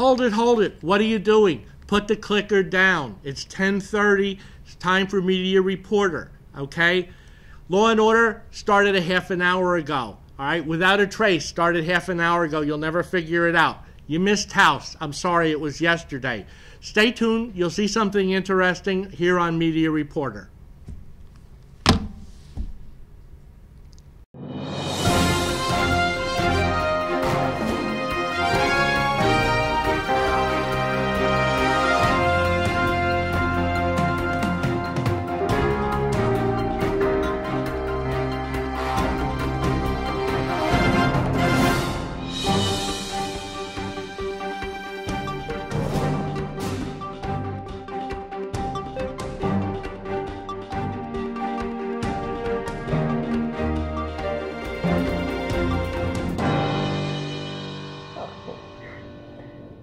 Hold it. What are you doing? Put the clicker down. It's 10:30. It's time for Media Reporter, okay? Law and Order started a half an hour ago, all right? Without a Trace started half an hour ago. You'll never figure it out. You missed House. I'm sorry, it was yesterday. Stay tuned. You'll see something interesting here on Media Reporter.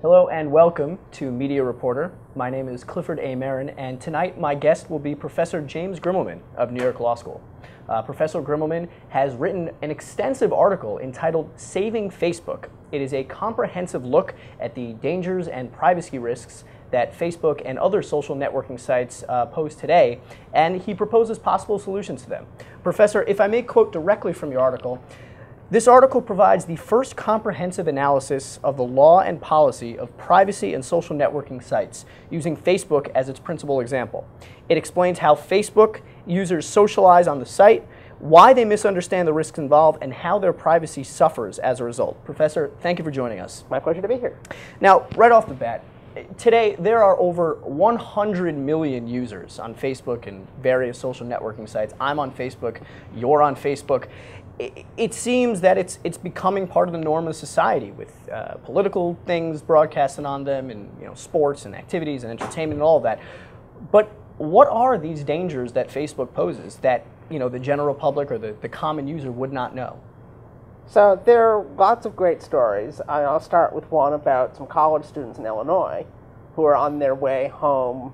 Hello and welcome to Media Reporter. My name is Clifford A. Marin, and tonight my guest will be Professor James Grimmelman of New York Law School. Professor Grimmelman has written an extensive article entitled Saving Facebook. It is a comprehensive look at the dangers and privacy risks that Facebook and other social networking sites pose today, and he proposes possible solutions to them. Professor, if I may quote directly from your article, this article provides the first comprehensive analysis of the law and policy of privacy and social networking sites, using Facebook as its principal example. It explains how Facebook users socialize on the site, why they misunderstand the risks involved, and how their privacy suffers as a result. Professor, thank you for joining us. My pleasure to be here. Now, right off the bat, today there are over 100 million users on Facebook and various social networking sites. I'm on Facebook, you're on Facebook. It seems that it's becoming part of the norm of society, with political things broadcasted on them, and sports and activities and entertainment and all of that. But what are these dangers that Facebook poses that the general public or the common user would not know? So there are lots of great stories. I'll start with one about some college students in Illinois who are on their way home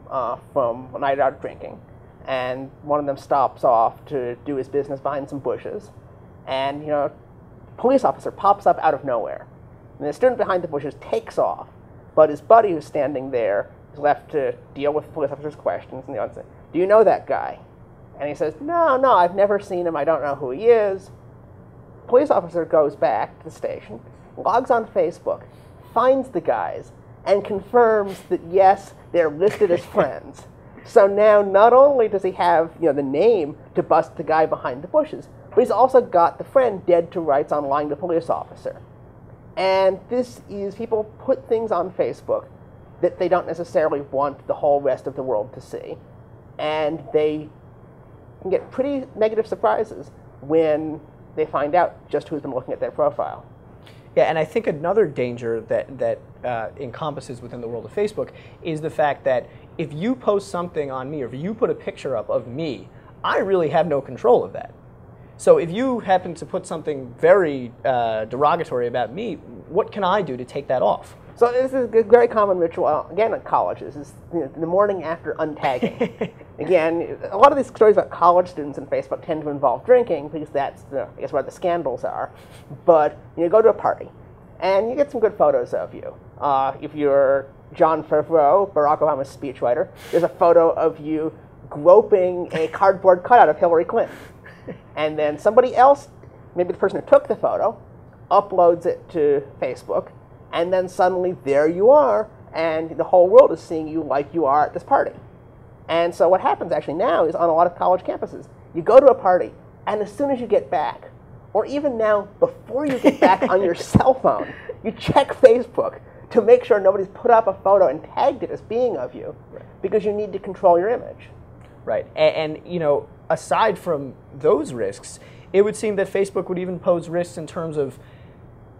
from a night out drinking, and one of them stops off to do his business behind some bushes. And, a police officer pops up out of nowhere. And the student behind the bushes takes off, but his buddy who's standing there is left to deal with the police officer's questions. And the audience says, "Do you know that guy?" And he says, No, I've never seen him. I don't know who he is. The police officer goes back to the station, logs on Facebook, finds the guys, and confirms that, yes, they're listed as friends. So now not only does he have the name to bust the guy behind the bushes, but he's also got the friend dead to rights on lying to the police officer. And this is, people put things on Facebook that they don't necessarily want the whole rest of the world to see. And they can get pretty negative surprises when they find out just who's been looking at their profile. Yeah, and I think another danger that encompasses within the world of Facebook is the fact that if you post something on me, or if you put a picture up of me, I really have no control of that. So if you happen to put something very derogatory about me, what can I do to take that off? So this is a very common ritual, again, at colleges, is the morning after untagging. Again, a lot of these stories about college students on Facebook tend to involve drinking, because that's, I guess, where the scandals are. But you go to a party, and you get some good photos of you. If you're John Favreau, Barack Obama's speechwriter, there's a photo of you groping a cardboard cutout of Hillary Clinton. And then somebody else, maybe the person who took the photo, uploads it to Facebook, and then suddenly there you are, and the whole world is seeing you like you are at this party. And so what happens actually now is, on a lot of college campuses, you go to a party, and as soon as you get back, or even now before you get back on your cell phone, you check Facebook to make sure nobody's put up a photo and tagged it as being of you, because you need to control your image. Right, and aside from those risks, it would seem that Facebook would even pose risks in terms of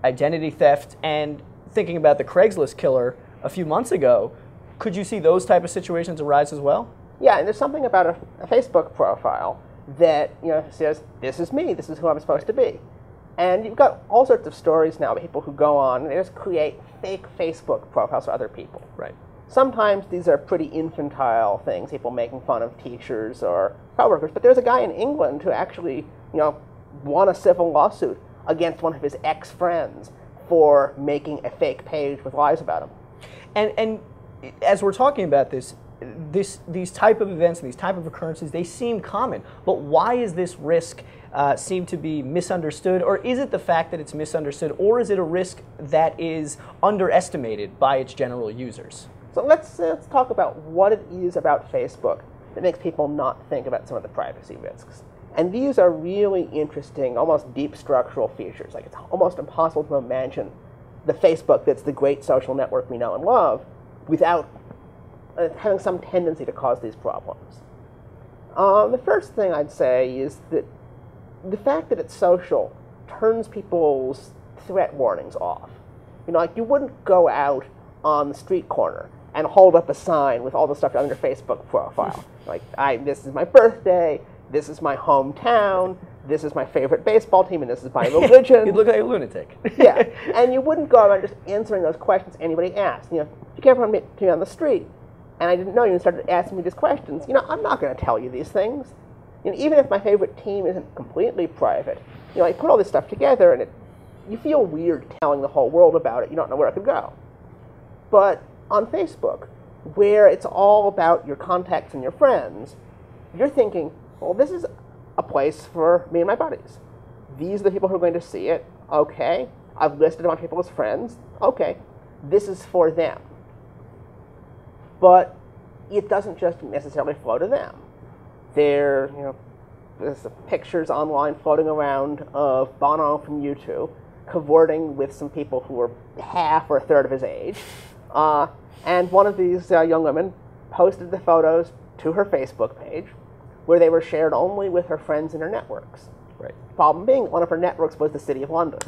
identity theft. And thinking about the Craigslist killer a few months ago, could you see those type of situations arise as well? Yeah, and there's something about a Facebook profile that says, this is me, this is who I'm supposed to be. And you've got all sorts of stories now about people who go on and they just create fake Facebook profiles for other people. Right. Sometimes these are pretty infantile things, people making fun of teachers or coworkers. But there's a guy in England who actually, won a civil lawsuit against one of his ex-friends for making a fake page with lies about him. And as we're talking about these type of events and these type of occurrences, they seem common. But why is this risk seem to be misunderstood? Or is it the fact that it's misunderstood? Or is it a risk that is underestimated by its general users? So let's talk about what it is about Facebook that makes people not think about some of the privacy risks. And these are really interesting, almost deep structural features. Like, it's almost impossible to imagine the Facebook that's the great social network we know and love without having some tendency to cause these problems. The first thing I'd say is that the fact that it's social turns people's threat warnings off. You know, like, you wouldn't go out on the street corner and hold up a sign with all the stuff on your Facebook profile. Like, this is my birthday, this is my hometown, this is my favorite baseball team, and this is my religion. You look like a lunatic. Yeah, and you wouldn't go around just answering those questions anybody asked. You know, if you came up to me on the street, and I didn't know you and started asking me these questions, you know, I'm not going to tell you these things. You know, even if my favorite team isn't completely private, you know, I put all this stuff together, and you feel weird telling the whole world about it. You don't know where it could go. But on Facebook, where it's all about your contacts and your friends, you're thinking, well, this is a place for me and my buddies. These are the people who are going to see it. Okay. I've listed a bunch of people as friends. Okay. This is for them. But it doesn't just necessarily flow to them. There's pictures online floating around of Bono from U2 cavorting with some people who are half or a third of his age. And one of these young women posted the photos to her Facebook page, where they were shared only with her friends in her networks. Right. Problem being, one of her networks was the City of London.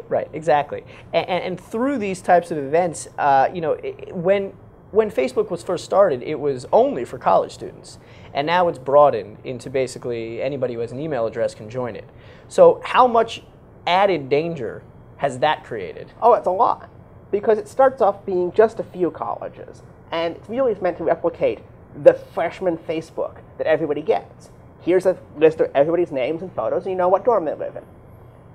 Right, exactly. And through these types of events, when Facebook was first started, it was only for college students. And now it's broadened into basically anybody who has an email address can join it. So how much added danger has that created? Oh, it's a lot. Because it starts off being just a few colleges. And it really is meant to replicate the freshman Facebook that everybody gets. Here's a list of everybody's names and photos, and you know what dorm they live in.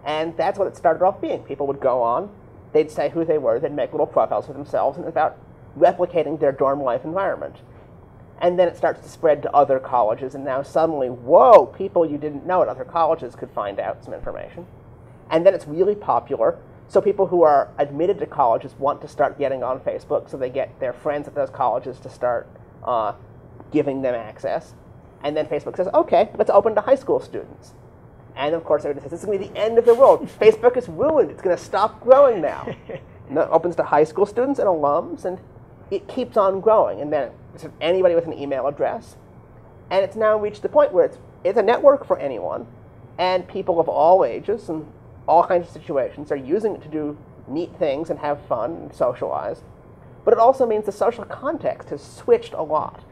And that's what it started off being. People would go on, they'd say who they were, they'd make little profiles for themselves, and it's about replicating their dorm life environment. And then it starts to spread to other colleges, and now suddenly, whoa, people you didn't know at other colleges could find out some information. And then it's really popular, so people who are admitted to colleges want to start getting on Facebook, so they get their friends at those colleges to start giving them access. And then Facebook says, okay, let's open to high school students. And of course, everybody says, this is going to be the end of the world. Facebook is ruined. It's going to stop growing now. And it opens to high school students and alums, and it keeps on growing. And then it's anybody with an email address. And it's now reached the point where it's a network for anyone. And people of all ages and all kinds of situations are using it to do neat things and have fun and socialize. But it also means the social context has switched a lot.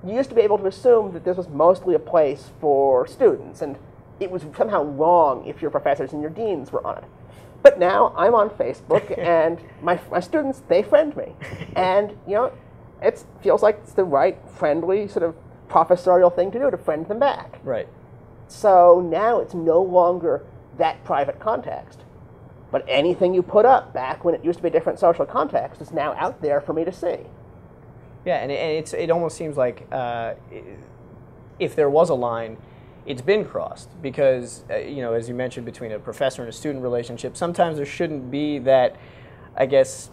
You used to be able to assume that this was mostly a place for students, and it was somehow wrong if your professors and your deans were on it. But now I'm on Facebook, and my students, they friend me. And, you know, it feels like it's the right, friendly, sort of professorial thing to do, to friend them back. Right. So now it's no longer that private context. But anything you put up back when it used to be a different social context is now out there for me to see. Yeah, and it almost seems like if there was a line, it's been crossed because, as you mentioned, between a professor and a student relationship, sometimes there shouldn't be that, I guess,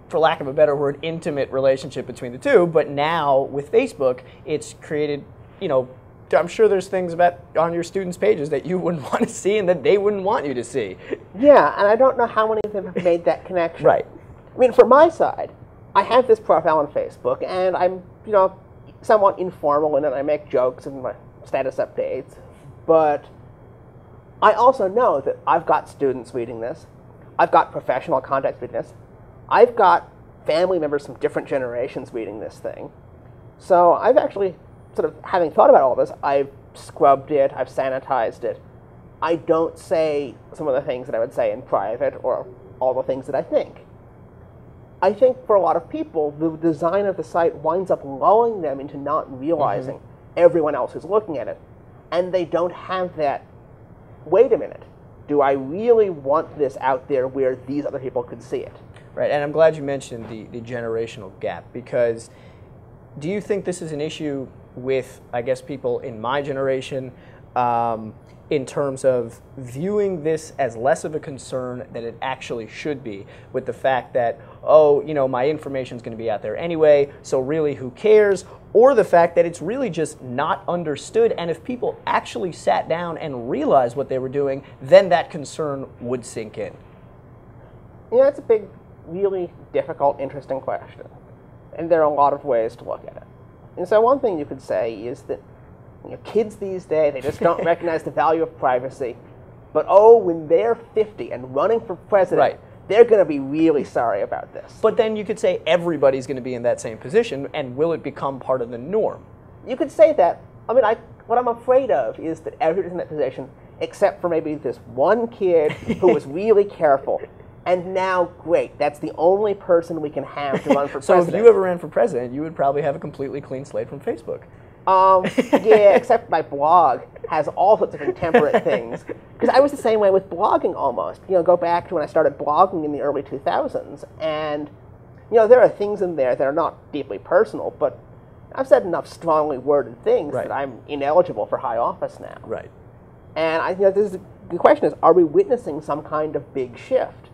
for lack of a better word, intimate relationship between the two. But now with Facebook, it's created, I'm sure there's things on your students' pages that you wouldn't want to see and that they wouldn't want you to see. Yeah, and I don't know how many of them have made that connection. Right. I mean, for my side, I have this profile on Facebook, and I'm, somewhat informal in it. I make jokes and my status updates. But I also know that I've got students reading this. I've got professional contacts reading this. I've got family members from different generations reading this thing. So I've actually, sort of having thought about all this, I've scrubbed it, I've sanitized it. I don't say some of the things that I would say in private or all the things that I think. I think for a lot of people, the design of the site winds up lulling them into not realizing everyone else is looking at it. And they don't have that, wait a minute, do I really want this out there where these other people could see it? Right, and I'm glad you mentioned the generational gap, because do you think this is an issue with, I guess, people in my generation in terms of viewing this as less of a concern than it actually should be, with the fact that, oh, you know, my information's going to be out there anyway, so really who cares? Or the fact that it's really just not understood, and if people actually sat down and realized what they were doing, then that concern would sink in? Yeah, it's a big, really difficult, interesting question. And there are a lot of ways to look at it. And so one thing you could say is that, you know, kids these days, they just don't recognize the value of privacy. But oh, when they're 50 and running for president, right, they're going to be really sorry about this. But then you could say everybody's going to be in that same position, and will it become part of the norm? You could say that. I mean, what I'm afraid of is that everybody's in that position, except for maybe this one kid who was really careful. And now, great, that's the only person we can have to run for So president. if you ever ran for president, you would probably have a completely clean slate from Facebook. Yeah, except my blog has all sorts of intemperate things. Because I was the same way with blogging almost. You know, go back to when I started blogging in the early 2000s. And, you know, there are things in there that are not deeply personal, but I've said enough strongly worded things right, that I'm ineligible for high office now. Right. And the question is, are we witnessing some kind of big shift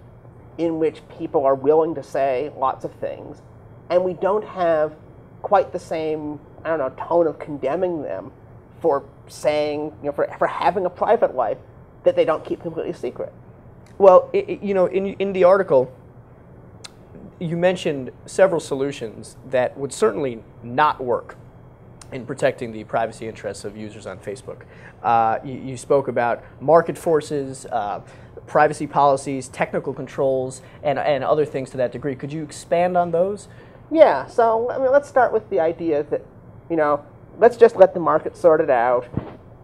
in which people are willing to say lots of things, and we don't have quite the same, I don't know, tone of condemning them for saying, you know, for having a private life that they don't keep completely secret? Well, you know, in the article, you mentioned several solutions that would certainly not work in protecting the privacy interests of users on Facebook. You spoke about market forces, privacy policies, technical controls, and other things to that degree. Could you expand on those? Yeah, so I mean, let's start with the idea that, you know, let's just let the market sort it out.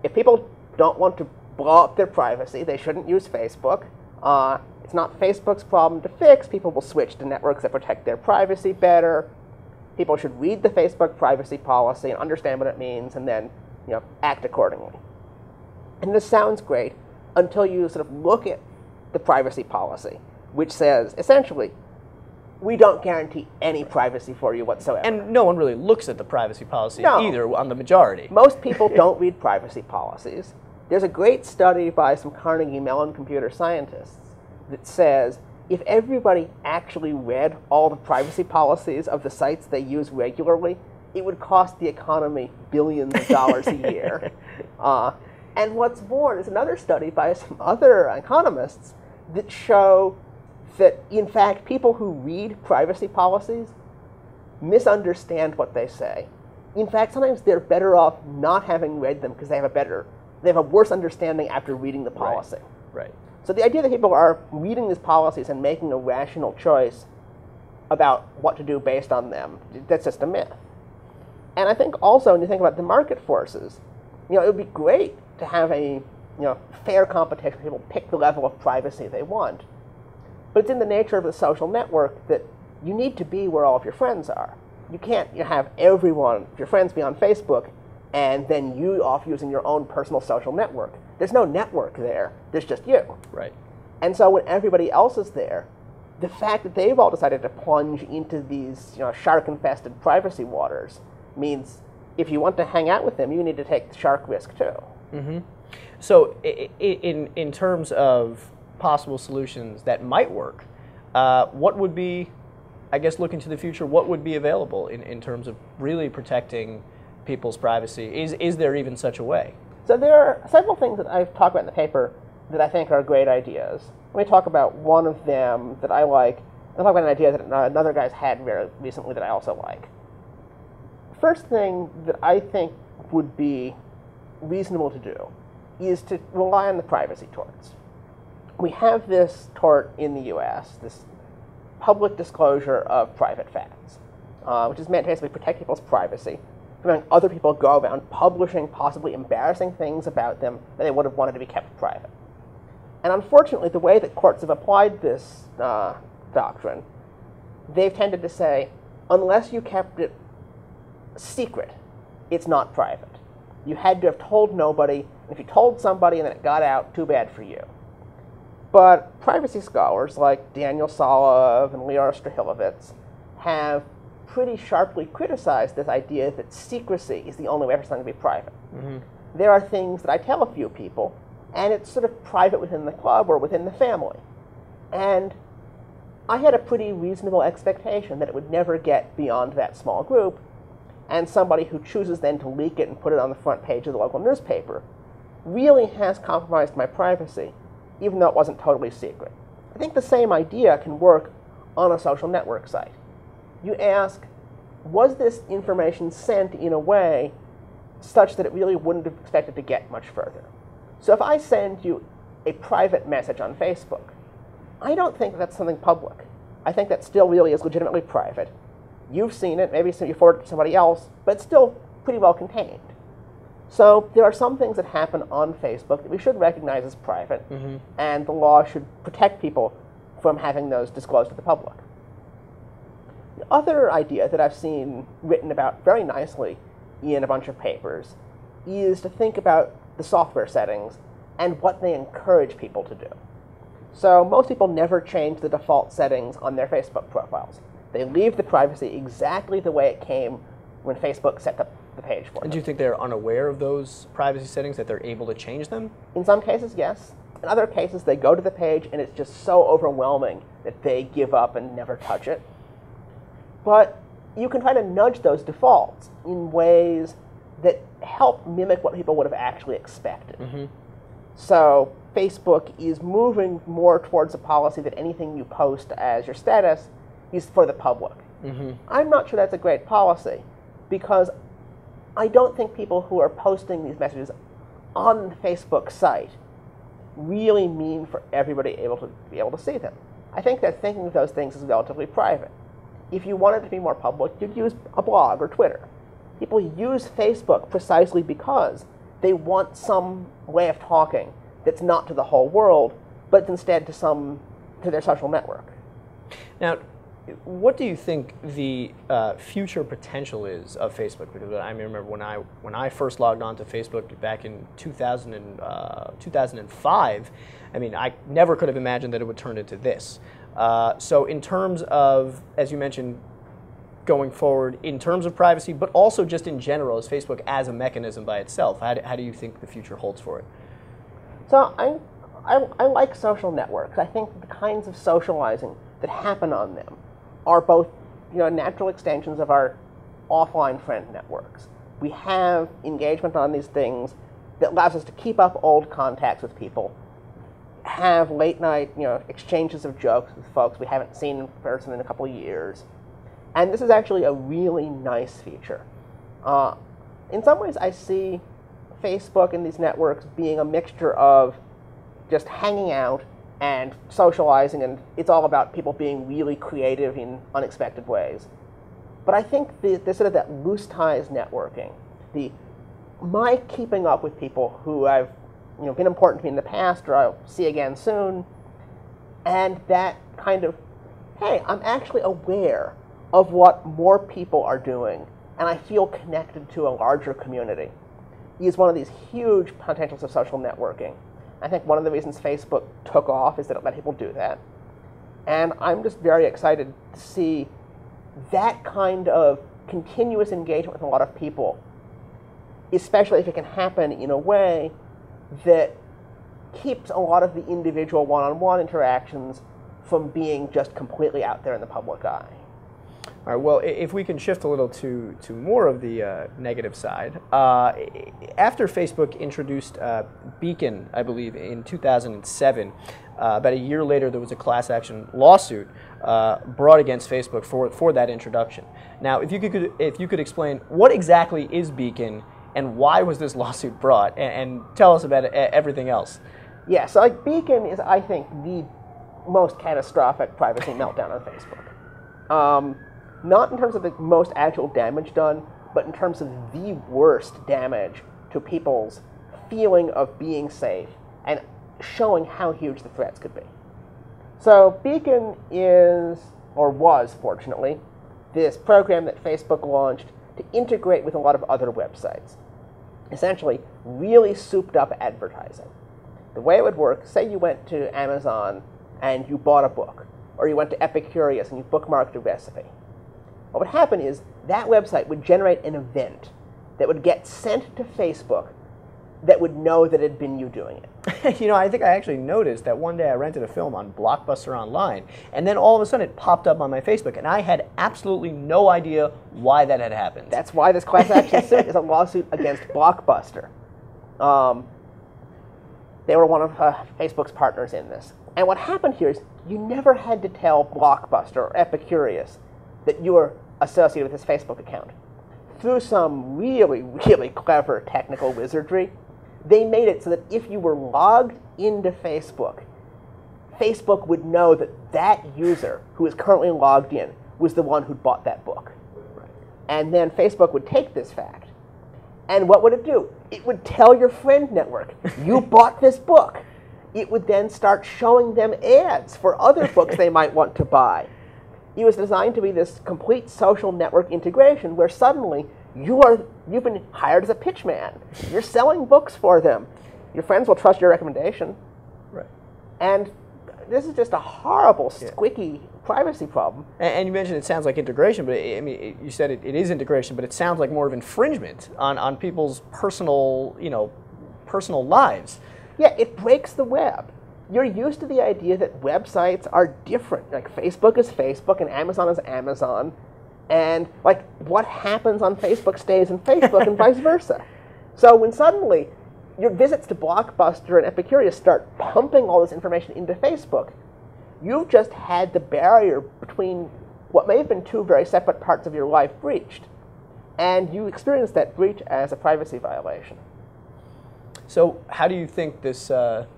If people don't want to blow up their privacy, they shouldn't use Facebook. It's not Facebook's problem to fix. People will switch to networks that protect their privacy better. People should read the Facebook privacy policy and understand what it means, and then, you know, act accordingly. And this sounds great until you sort of look at the privacy policy, which says, essentially, we don't guarantee any privacy for you whatsoever. And no one really looks at the privacy policy either on the majority. Most people don't read privacy policies. There's a great study by some Carnegie Mellon computer scientists that says if everybody actually read all the privacy policies of the sites they use regularly, it would cost the economy billions of dollars a year. And what's more, there's another study by some other economists that show that, in fact, people who read privacy policies misunderstand what they say. In fact, sometimes they're better off not having read them because they have a worse understanding after reading the policy. Right. So the idea that people are reading these policies and making a rational choice about what to do based on them, that's just a myth. And I think also when you think about the market forces, you know, it would be great to have a, you know, fair competition. People pick the level of privacy they want. But it's in the nature of the social network that you need to be where all of your friends are. You can't have everyone, your friends be on Facebook, and then you off using your own personal social network. There's no network there. There's just you. Right. And so when everybody else is there, the fact that they've all decided to plunge into these, you know, shark-infested privacy waters means if you want to hang out with them, you need to take the shark risk too. Mm-hmm. So in terms of possible solutions that might work, what would be, I guess looking to the future, what would be available in terms of really protecting people's privacy? Is there even such a way? So there are several things that I've talked about in the paper that I think are great ideas. Let me talk about one of them that I like. I'll talk about an idea that another guy's had very recently that I also like. First thing that I think would be reasonable to do is to rely on the privacy torts. We have this tort in the US, this public disclosure of private facts, which is meant to basically protect people's privacy from having other people go around publishing possibly embarrassing things about them that they would have wanted to be kept private. And unfortunately, the way that courts have applied this doctrine, they've tended to say, unless you kept it secret, it's not private. You had to have told nobody. If you told somebody and then it got out, too bad for you. But privacy scholars like Daniel Solov and Leor Strahilovitz have pretty sharply criticized this idea that secrecy is the only way for something to be private. There are things that I tell a few people, and it's sort of private within the club or within the family. And I had a pretty reasonable expectation that it would never get beyond that small group, and somebody who chooses then to leak it and put it on the front page of the local newspaper really has compromised my privacy, even though it wasn't totally secret. I think the same idea can work on a social network site. You ask, was this information sent in a way such that it really wouldn't have expected to get much further? So if I send you a private message on Facebook, I don't think that's something public. I think that still really is legitimately private. You've seen it, maybe you forward it to somebody else, but it's still pretty well contained. So there are some things that happen on Facebook that we should recognize as private, and the law should protect people from having those disclosed to the public. The other idea that I've seen written about very nicely in a bunch of papers is to think about the software settings and what they encourage people to do. So most people never change the default settings on their Facebook profiles. They leave the privacy exactly the way it came when Facebook set up the page for them. And do you think they're unaware of those privacy settings, that they're able to change them? In some cases, yes. In other cases, they go to the page and it's just so overwhelming that they give up and never touch it. But you can try to nudge those defaults in ways that help mimic what people would have actually expected. So Facebook is moving more towards a policy that anything you post as your status is for the public. I'm not sure that's a great policy, because I don't think people who are posting these messages on the Facebook site really mean for everybody to be able to see them. I think they're thinking of those things as relatively private. If you wanted to be more public, you'd use a blog or Twitter. People use Facebook precisely because they want some way of talking that's not to the whole world, but instead to their social network. Now, what do you think the future potential is of Facebook? Because I remember when I first logged on to Facebook back in 2005, I mean, I never could have imagined that it would turn into this. So in terms of, as you mentioned, going forward, in terms of privacy, but also just in general, as Facebook as a mechanism by itself, how do you think the future holds for it? So I like social networks. I think the kinds of socializing that happen on them are both natural extensions of our offline friend networks. We have engagement on these things that allows us to keep up old contacts with people, have late night exchanges of jokes with folks we haven't seen in person in a couple of years. And this is actually a really nice feature. In some ways, I see Facebook and these networks being a mixture of just hanging out and socializing, and it's all about people being really creative in unexpected ways. But I think the sort of that loose ties networking, my keeping up with people who have been important to me in the past or I'll see again soon, and that kind of, hey, I'm actually aware of what more people are doing, and I feel connected to a larger community, is one of these huge potentials of social networking. I think one of the reasons Facebook took off is that it let people do that. And I'm just very excited to see that kind of continuous engagement with a lot of people, especially if it can happen in a way that keeps a lot of the individual one-on-one interactions from being just completely out there in the public eye. All right, well, if we can shift a little to more of the negative side. After Facebook introduced Beacon, I believe, in 2007, about a year later there was a class action lawsuit brought against Facebook for that introduction. Now, if you could explain what exactly is Beacon and why was this lawsuit brought, and tell us about everything else. Yeah, so Beacon is, I think, the most catastrophic privacy meltdown on Facebook. Not in terms of the most actual damage done, but in terms of the worst damage to people's feeling of being safe and showing how huge the threats could be. So Beacon is, or was fortunately, this program that Facebook launched to integrate with a lot of other websites. Essentially, really souped up advertising. The The way it would work, say you went to Amazon and you bought a book, or you went to Epicurious and you bookmarked a recipe. What would happen is that website would generate an event that would get sent to Facebook that would know that it had been you doing it. You know, I think I actually noticed that one day I rented a film on Blockbuster Online, and then all of a sudden it popped up on my Facebook, and I had absolutely no idea why that had happened. That's why this class action suit is a lawsuit against Blockbuster. They were one of Facebook's partners in this. And what happened here is you never had to tell Blockbuster or Epicurious that you were associated with this Facebook account. Through some really, really clever technical wizardry, they made it so that if you were logged into Facebook, Facebook would know that that user who is currently logged in was the one who'd bought that book. Right. And then Facebook would take this fact, and what would it do? It would tell your friend network, you bought this book. It would then start showing them ads for other books they might want to buy. It was designed to be this complete social network integration where suddenly you've been hired as a pitchman. You're selling books for them. Your friends will trust your recommendation. Right. And this is just a horrible, squicky privacy problem. And you mentioned it sounds like integration, but I mean, you said it is integration, but it sounds like more of infringement on people's personal, personal lives. Yeah, it breaks the web. You're used to the idea that websites are different. Like Facebook is Facebook and Amazon is Amazon. And like what happens on Facebook stays in Facebook and vice versa. So when suddenly your visits to Blockbuster and Epicurious start pumping all this information into Facebook, you've just had the barrier between what may have been two very separate parts of your life breached. And you experience that breach as a privacy violation. So how do you think this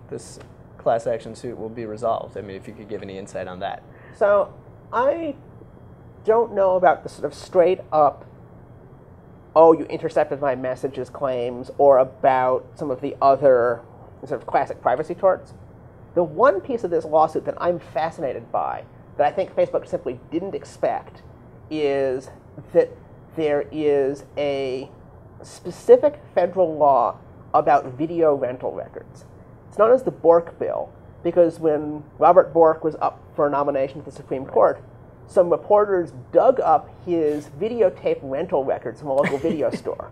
this class action suit will be resolved? I mean, if you could give any insight on that. So I don't know about the sort of straight up, oh, you intercepted my messages claims, or about some of the other sort of classic privacy torts. The one piece of this lawsuit that I'm fascinated by, that I think Facebook simply didn't expect, is that there is a specific federal law about video rental records. It's known as the Bork Bill, because when Robert Bork was up for a nomination to the Supreme Court, some reporters dug up his videotape rental records from a local video store.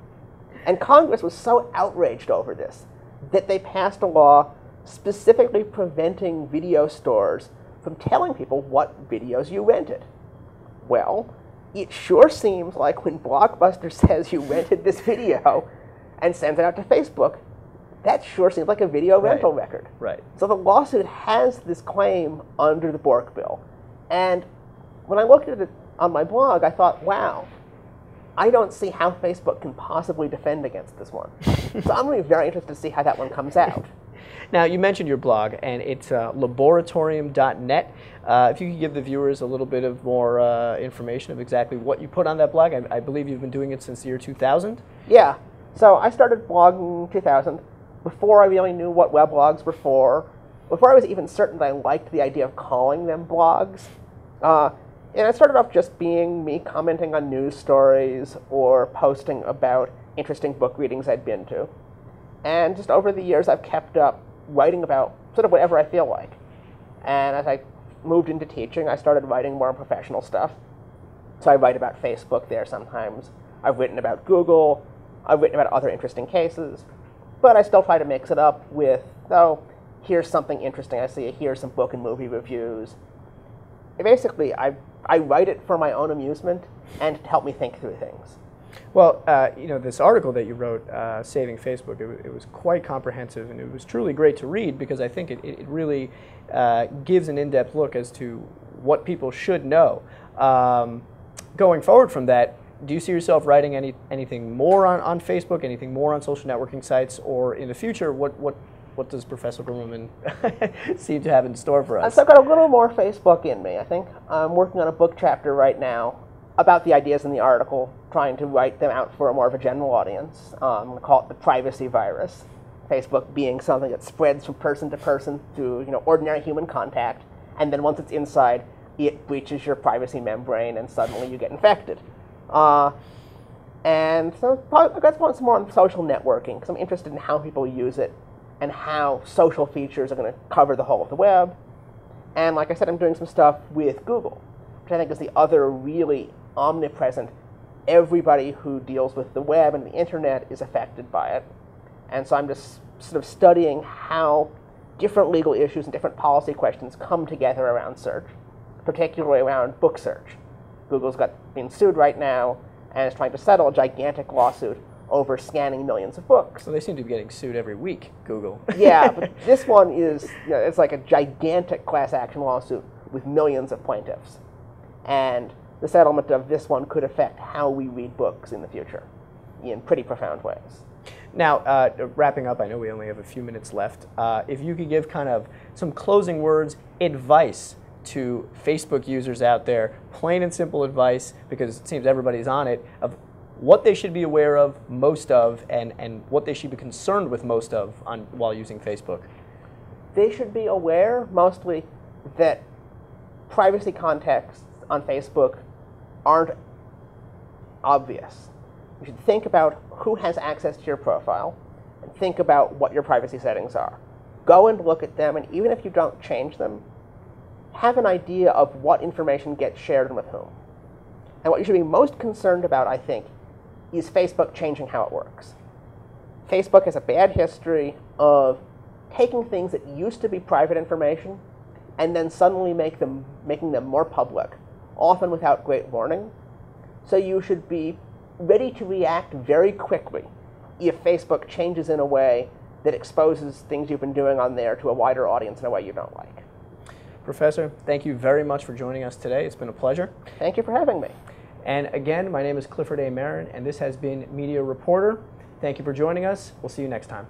And Congress was so outraged over this that they passed a law specifically preventing video stores from telling people what videos you rented. Well, it sure seems like when Blockbuster says you rented this video and sends it out to Facebook, that sure seems like a video rental record. Right. So the lawsuit has this claim under the Bork Bill. And when I looked at it on my blog, I thought, wow, I don't see how Facebook can possibly defend against this one. So I'm really very interested to see how that one comes out. Now, you mentioned your blog, and it's Laboratorium.net. If you could give the viewers a little bit of more information of exactly what you put on that blog. I believe you've been doing it since the year 2000. Yeah. So I started blogging in 2000, before I really knew what weblogs were for, before I was even certain that I liked the idea of calling them blogs. And it started off just being me commenting on news stories or posting about interesting book readings I'd been to. And just over the years, I've kept up writing about sort of whatever I feel like. And as I moved into teaching, I started writing more professional stuff. So I write about Facebook there sometimes. I've written about Google. I've written about other interesting cases. But I still try to mix it up with, oh, here's something interesting I see. Here's some book and movie reviews. And basically, I write it for my own amusement and to help me think through things. Well, this article that you wrote, Saving Facebook, it was quite comprehensive, and it was truly great to read because I think it really gives an in-depth look as to what people should know. Going forward from that, do you see yourself writing anything more on Facebook, anything more on social networking sites, or in the future, what does Professor Grimmelman seem to have in store for us? So I've got a little more Facebook in me, I think. I'm working on a book chapter right now about the ideas in the article, trying to write them out for a more of a general audience. I'm going to call it the privacy virus. Facebook being something that spreads from person to person through ordinary human contact, and then once it's inside, it breaches your privacy membrane, and suddenly you get infected. And so I've got some more on social networking, because I'm interested in how people use it and how social features are going to cover the whole of the web. And like I said, I'm doing some stuff with Google, which I think is the other really omnipresent. Everybody who deals with the web and the internet is affected by it. And so I'm just sort of studying how different legal issues and different policy questions come together around search, particularly around book search. Google's being sued right now and is trying to settle a gigantic lawsuit over scanning millions of books. So they seem to be getting sued every week, Google. Yeah, but this one is, it's like a gigantic class action lawsuit with millions of plaintiffs. And the settlement of this one could affect how we read books in the future in pretty profound ways. Now, wrapping up, I know we only have a few minutes left. If you could give kind of some closing words, advice to Facebook users out there, plain and simple advice, because it seems everybody's on it, of what they should be aware of most of and what they should be concerned with most of while using Facebook. They should be aware, mostly, that privacy contexts on Facebook aren't obvious. You should think about who has access to your profile and think about what your privacy settings are. Go and look at them, and even if you don't change them, have an idea of what information gets shared and with whom. And what you should be most concerned about, I think, is Facebook changing how it works. Facebook has a bad history of taking things that used to be private information and then suddenly making them more public, often without great warning. So you should be ready to react very quickly if Facebook changes in a way that exposes things you've been doing on there to a wider audience in a way you don't like. Professor, thank you very much for joining us today. It's been a pleasure. Thank you for having me. And again, my name is Clifford A. Marin, and this has been Media Reporter. Thank you for joining us. We'll see you next time.